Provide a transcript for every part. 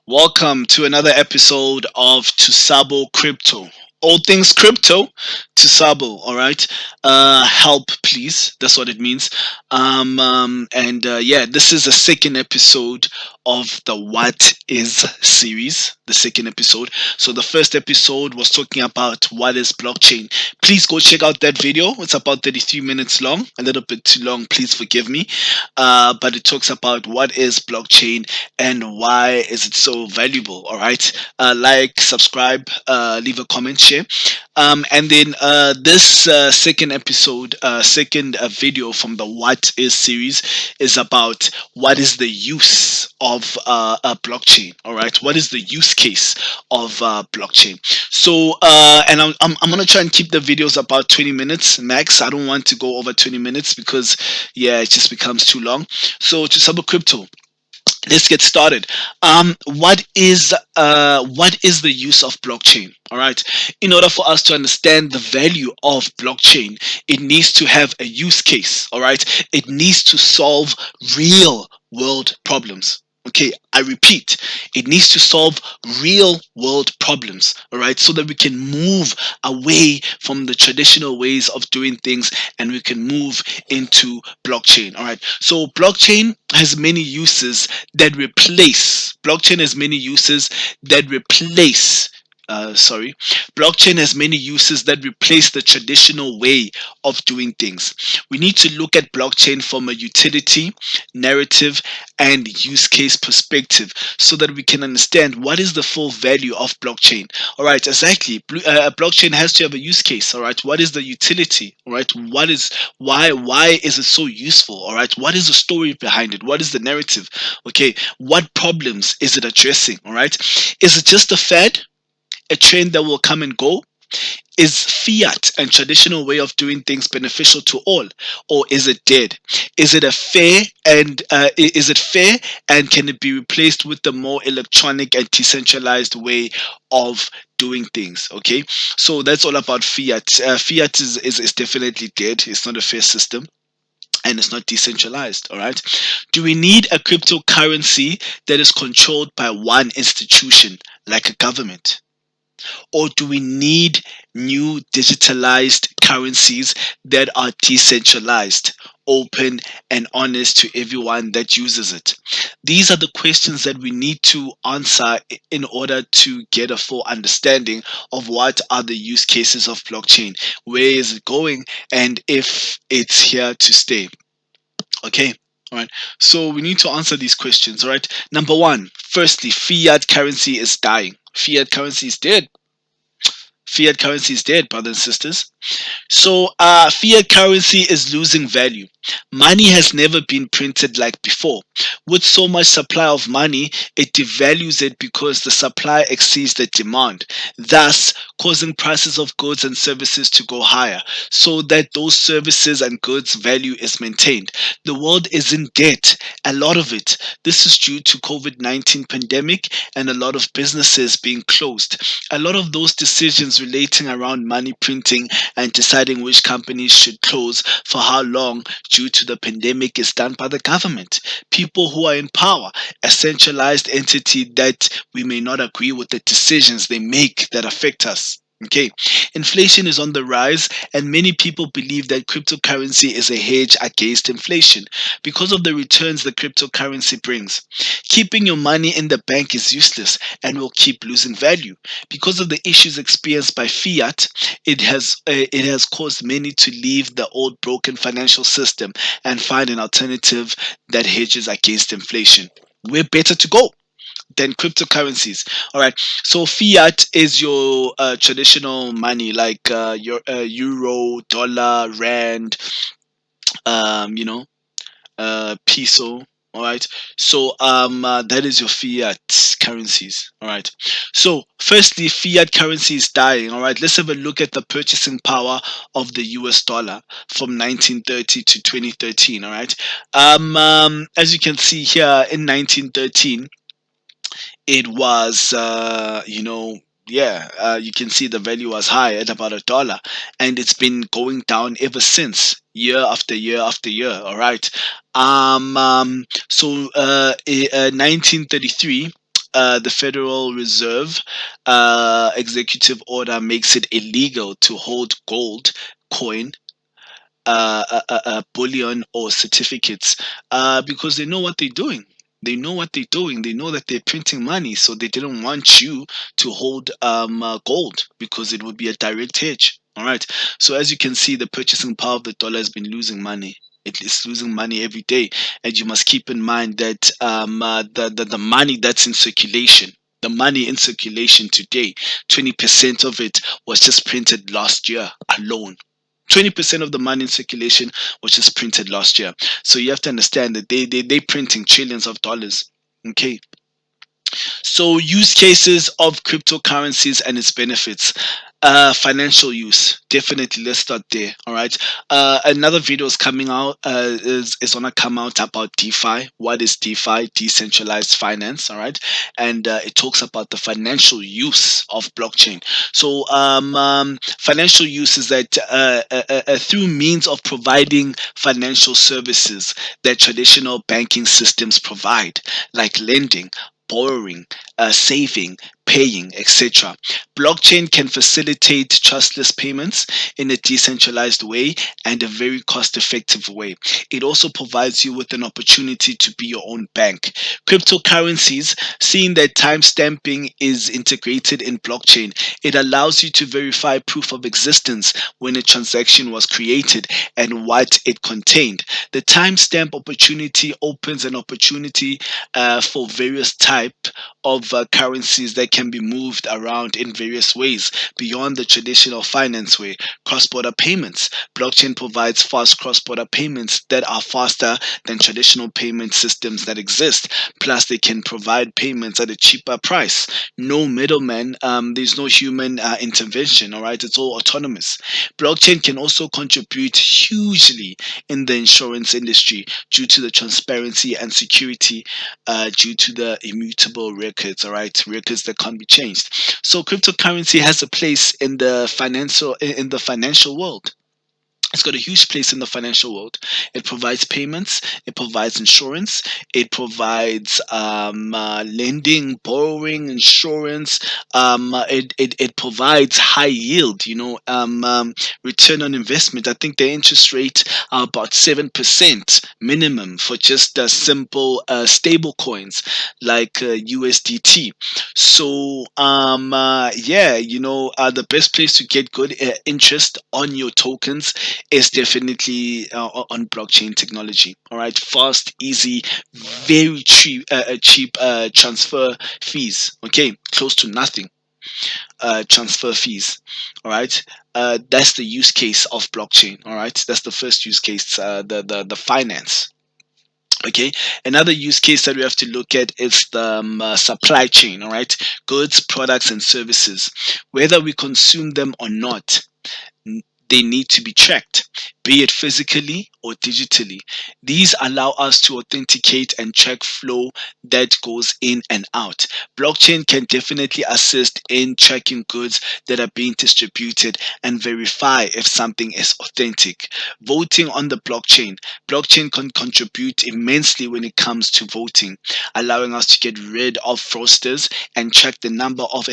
Welcome to another episode of Tusabo Crypto. All things crypto, Tusabo. All right. Help, please. That's what it means. And yeah, this is the second episode of the What Is series. The second episode. So the first episode was talking about what is blockchain. Please go check out that video. It's about 33 minutes long. A little bit too long. Please forgive me. But it talks about what is blockchain and why is it so valuable. All right. Like, subscribe, leave a comment, share. And then this second episode, second video from the What Is series is about what is the use of a blockchain. All right. What is the use case of blockchain? So, and I'm going to try and keep the videos about 20 minutes max. I don't want to go over 20 minutes because, yeah, it just becomes too long. So, to Sabo Crypto, let's get started. What is the use of blockchain? All right. In order for us to understand the value of blockchain, it needs to have a use case. All right. It needs to solve real world problems. Okay, I repeat, it needs to solve real world problems, all right, so that we can move away from the traditional ways of doing things and we can move into blockchain. All right, so blockchain has many uses that replace sorry, blockchain has many uses that replace the traditional way of doing things. We need to look at blockchain from a utility, narrative, and use case perspective so that we can understand what is the full value of blockchain. All right, exactly. A blockchain has to have a use case. All right, what is the utility? All right, why is it so useful? All right, what is the story behind it? What is the narrative? Okay, what problems is it addressing? All right, is it just a fad, a trend that will come and go? Is fiat and traditional way of doing things beneficial to all, or is it dead? Is it fair, and can it be replaced with the more electronic and decentralized way of doing things? Okay, so that's all about fiat. Fiat is definitely dead. It's not a fair system and it's not decentralized. All right, do we need a cryptocurrency that is controlled by one institution like a government? Or do we need new digitalized currencies that are decentralized, open, and honest to everyone that uses it? These are the questions that we need to answer in order to get a full understanding of what are the use cases of blockchain, where is it going, and if it's here to stay. Okay. All right. So we need to answer these questions. All right. Number one, firstly, fiat currency is dying. Fiat currency is dead. Fiat currency is dead, brothers and sisters. So, fiat currency is losing value. Money has never been printed like before. With so much supply of money, it devalues it because the supply exceeds the demand, thus causing prices of goods and services to go higher, so that those services and goods value is maintained. The world is in debt, a lot of it. This is due to COVID-19 pandemic and a lot of businesses being closed. A lot of those decisions relating around money printing and deciding which companies should close for how long due to the pandemic is done by the government. People who are in power, a centralized entity that we may not agree with the decisions they make that affect us. Okay, inflation is on the rise, and many people believe that cryptocurrency is a hedge against inflation because of the returns the cryptocurrency brings. Keeping your money in the bank is useless and will keep losing value. Because of the issues experienced by fiat, it has caused many to leave the old broken financial system and find an alternative that hedges against inflation. We're better to go than cryptocurrencies. All right. So fiat is your traditional money, like your euro, dollar, rand, um, you know, peso. All right. So that is your fiat currencies. All right. So firstly, fiat currency is dying. All right. Let's have a look at the purchasing power of the US dollar from 1930 to 2013. All right. As you can see here in 1913, it was yeah, you can see the value was high at about $1, and it's been going down ever since, year after year after year. All right. 1933, the Federal Reserve executive order makes it illegal to hold gold coin, bullion or certificates, because they know what they're doing. They know what they're doing. They know that they're printing money, so they didn't want you to hold gold because it would be a direct hedge. All right. So as you can see, the purchasing power of the dollar has been losing money. It is losing money every day, and you must keep in mind that the money that's in circulation. The money in circulation today, 20% of it was just printed last year alone. 20% of the money in circulation was just printed last year. So you have to understand that they printing trillions of dollars. Okay. So, use cases of cryptocurrencies and its benefits. Financial use, definitely. Let's start there. All right. Another video is coming out. Is gonna come out about DeFi. What is DeFi? Decentralized finance. All right, and it talks about the financial use of blockchain. So, financial use is that through means of providing financial services that traditional banking systems provide, like lending, borrowing, saving, paying, etc. Blockchain can facilitate trustless payments in a decentralized way and a very cost effective way. It also provides you with an opportunity to be your own bank. Cryptocurrencies, seeing that timestamping is integrated in blockchain, it allows you to verify proof of existence when a transaction was created and what it contained. The timestamp opportunity opens an opportunity for various type of currencies that can be moved around in various ways beyond the traditional finance way. Cross-border payments. Blockchain provides fast cross-border payments that are faster than traditional payment systems that exist. Plus, they can provide payments at a cheaper price. No middleman. There's no human intervention. All right, it's all autonomous. Blockchain can also contribute hugely in the insurance industry due to the transparency and security, due to the immutable records, all right, records that can't be changed. So cryptocurrency has a place in the financial world. It's got a huge place in the financial world. It provides payments, it provides insurance, it provides lending, borrowing, insurance. It provides high yield, return on investment. I think the interest rate are about 7% minimum for just simple stable coins like USDT. So, yeah, the best place to get good interest on your tokens is definitely on blockchain technology. All right, fast, easy, very cheap transfer fees. Okay, close to nothing. Transfer fees. All right, that's the use case of blockchain. All right, that's the first use case. The finance. Okay, another use case that we have to look at is the supply chain. All right, goods, products, and services. Whether we consume them or not, they need to be tracked, be it physically or digitally. These allow us to authenticate and track flow that goes in and out. Blockchain can definitely assist in tracking goods that are being distributed and verify if something is authentic. Voting on the blockchain. Blockchain can contribute immensely when it comes to voting, allowing us to get rid of fraudsters and track the number of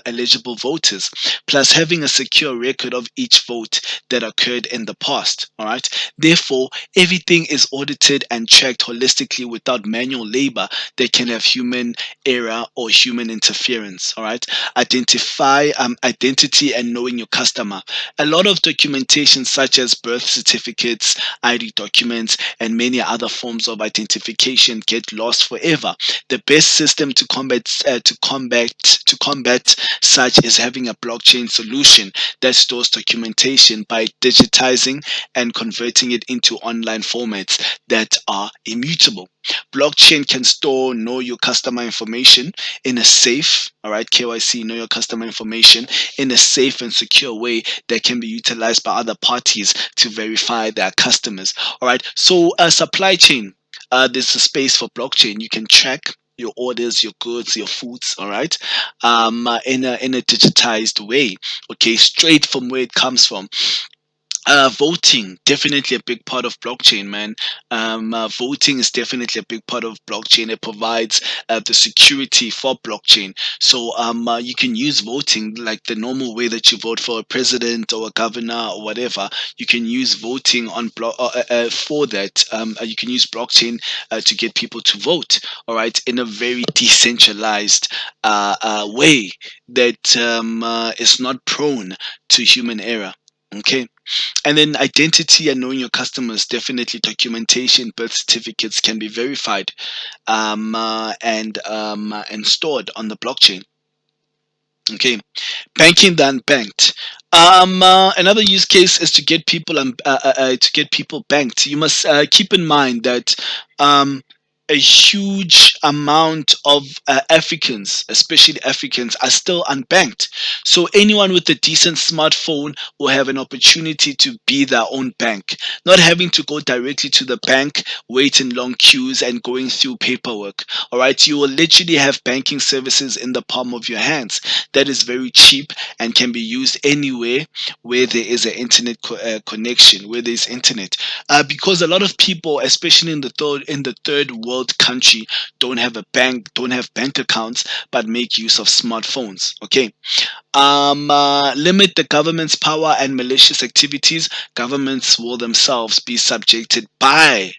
eligible voters, plus having a secure record of each vote that occurred in the past. All right. Therefore, everything is audited and checked holistically without manual labor that can have human error or human interference. All right. Identify identity and knowing your customer. A lot of documentation, such as birth certificates, ID documents, and many other forms of identification, get lost forever. The best system to combat such is having a blockchain solution that stores documentation by digitizing and converting it into online formats that are immutable. Blockchain can store know your customer information in a safe, all right, KYC, know your customer information in a safe and secure way that can be utilized by other parties to verify their customers. All right, so supply chain. There's a space for blockchain. You can track your orders, your goods, your foods, all right, in a digitized way, okay, straight from where it comes from. Voting, definitely a big part of blockchain, man. Voting is definitely a big part of blockchain. It provides the security for blockchain. So you can use voting like the normal way that you vote for a president or a governor or whatever. You can use voting on for that. You can use blockchain to get people to vote. All right, in a very decentralized way that is not prone to human error. Okay, and then identity and knowing your customers, definitely documentation, birth certificates can be verified and stored on the blockchain. Okay, banking the unbanked. Another use case is to get people to get people banked. You must keep in mind that um, a huge amount of Africans, especially Africans, are still unbanked. So anyone with a decent smartphone will have an opportunity to be their own bank, not having to go directly to the bank, wait in long queues, and going through paperwork. All right, you will literally have banking services in the palm of your hands. That is very cheap and can be used anywhere where there is an internet connection, where there's internet. Because a lot of people, especially in the third world country, don't have a bank, don't have bank accounts, but make use of smartphones. Okay, limit the government's power and malicious activities. Governments will themselves be subjected by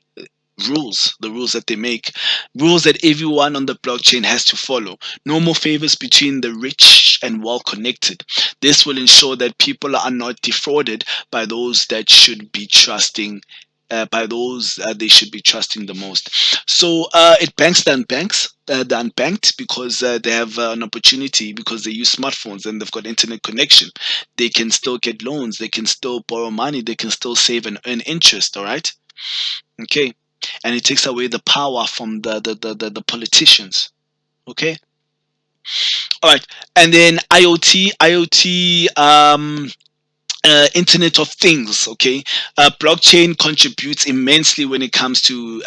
rules, the rules that they make, rules that everyone on the blockchain has to follow. No more favors between the rich and well connected. This will ensure that people are not defrauded by those that should be trusting. By those they should be trusting the most. So it banks the unbanked, because they have an opportunity, because they use smartphones and they've got internet connection. They can still get loans, they can still borrow money, they can still save and earn interest. All right. Okay, and it takes away the power from the politicians. Okay, all right, and then IoT, Internet of Things. Okay, blockchain contributes immensely when it comes to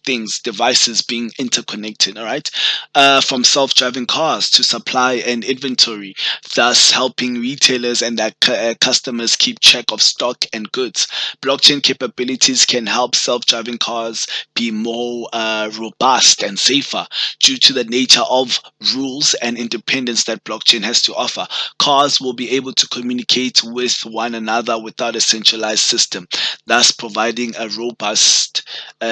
things, devices being interconnected. All right, from self-driving cars to supply and inventory, thus helping retailers and their customers keep track of stock and goods. Blockchain capabilities can help self-driving cars be more robust and safer due to the nature of rules and independence that blockchain has to offer. Cars will be able to communicate with one another without a centralized system, thus providing a robust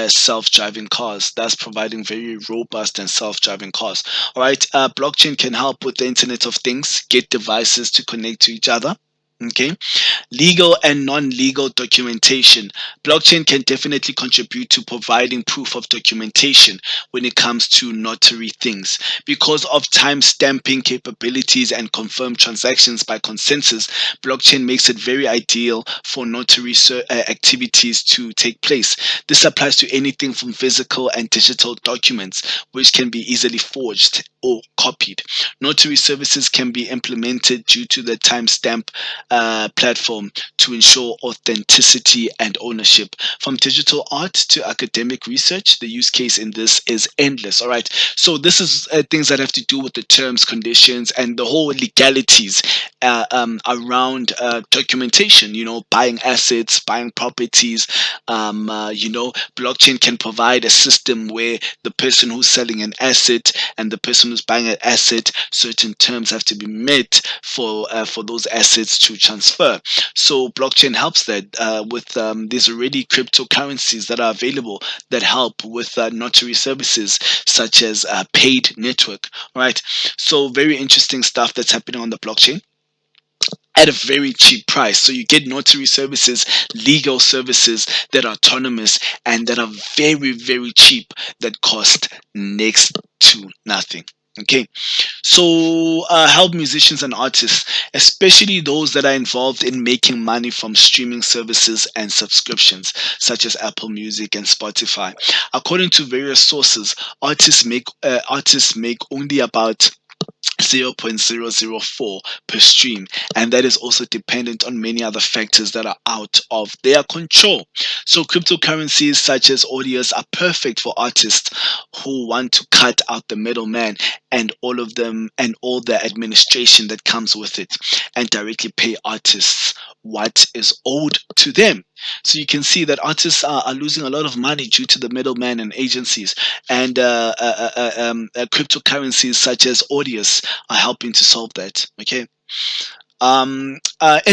self-driving cars. Thus providing very robust and self-driving cars. All right, blockchain can help with the Internet of Things, get devices to connect to each other. Okay, legal and non-legal documentation. Blockchain can definitely contribute to providing proof of documentation when it comes to notary things. Because of time stamping capabilities and confirmed transactions by consensus, blockchain makes it very ideal for notary activities to take place. This applies to anything from physical and digital documents, which can be easily forged or copied. Notary services can be implemented due to the timestamp platform to ensure authenticity and ownership. From digital art to academic research, the use case in this is endless. All right. So this is things that have to do with the terms, conditions, and the whole legalities around documentation. You know, buying assets, buying properties. Blockchain can provide a system where the person who's selling an asset and the person who's buying an asset, certain terms have to be met for those assets to transfer. So blockchain helps that with there's already cryptocurrencies that are available that help with notary services such as paid network. Right. So very interesting stuff that's happening on the blockchain at a very cheap price. So you get notary services, legal services that are autonomous and that are very, very cheap, that cost next to nothing. Okay, so help musicians and artists, especially those that are involved in making money from streaming services and subscriptions, such as Apple Music and Spotify. According to various sources, artists make only about 0.004 per stream, and that is also dependent on many other factors that are out of their control. So cryptocurrencies such as Audius are perfect for artists who want to cut out the middleman and all of them and all the administration that comes with it, and directly pay artists what is owed to them. So you can see that artists are losing a lot of money due to the middleman and agencies, and cryptocurrencies such as Audius are helping to solve that. Okay. In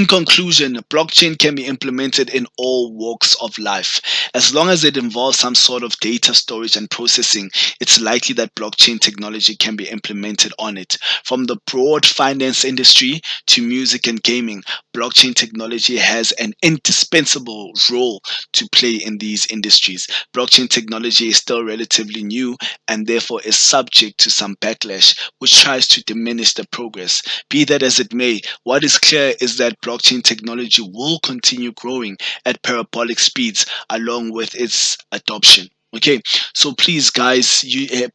conclusion, blockchain can be implemented in all walks of life. As long as it involves some sort of data storage and processing, it's likely that blockchain technology can be implemented on it. From the broad finance industry to music and gaming, blockchain technology has an indispensable role to play in these industries. Blockchain technology is still relatively new and therefore is subject to some backlash, which tries to diminish the progress. Be that as it may, what is clear is that blockchain technology will continue growing at parabolic speeds along with its adoption. Okay, so please, guys,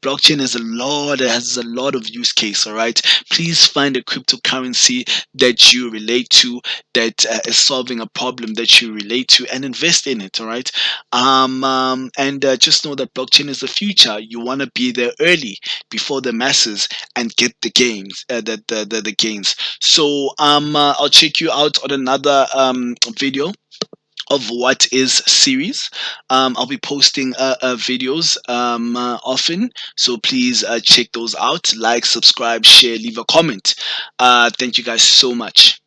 blockchain has a lot of use case. All right, please find a cryptocurrency that you relate to, that is solving a problem that you relate to, and invest in it. All right, and just know that blockchain is the future. You want to be there early before the masses and get the gains, the gains. So I'll check you out on another video of what is series. I'll be posting videos often, so please check those out. Like, subscribe, share, leave a comment. Thank you guys so much.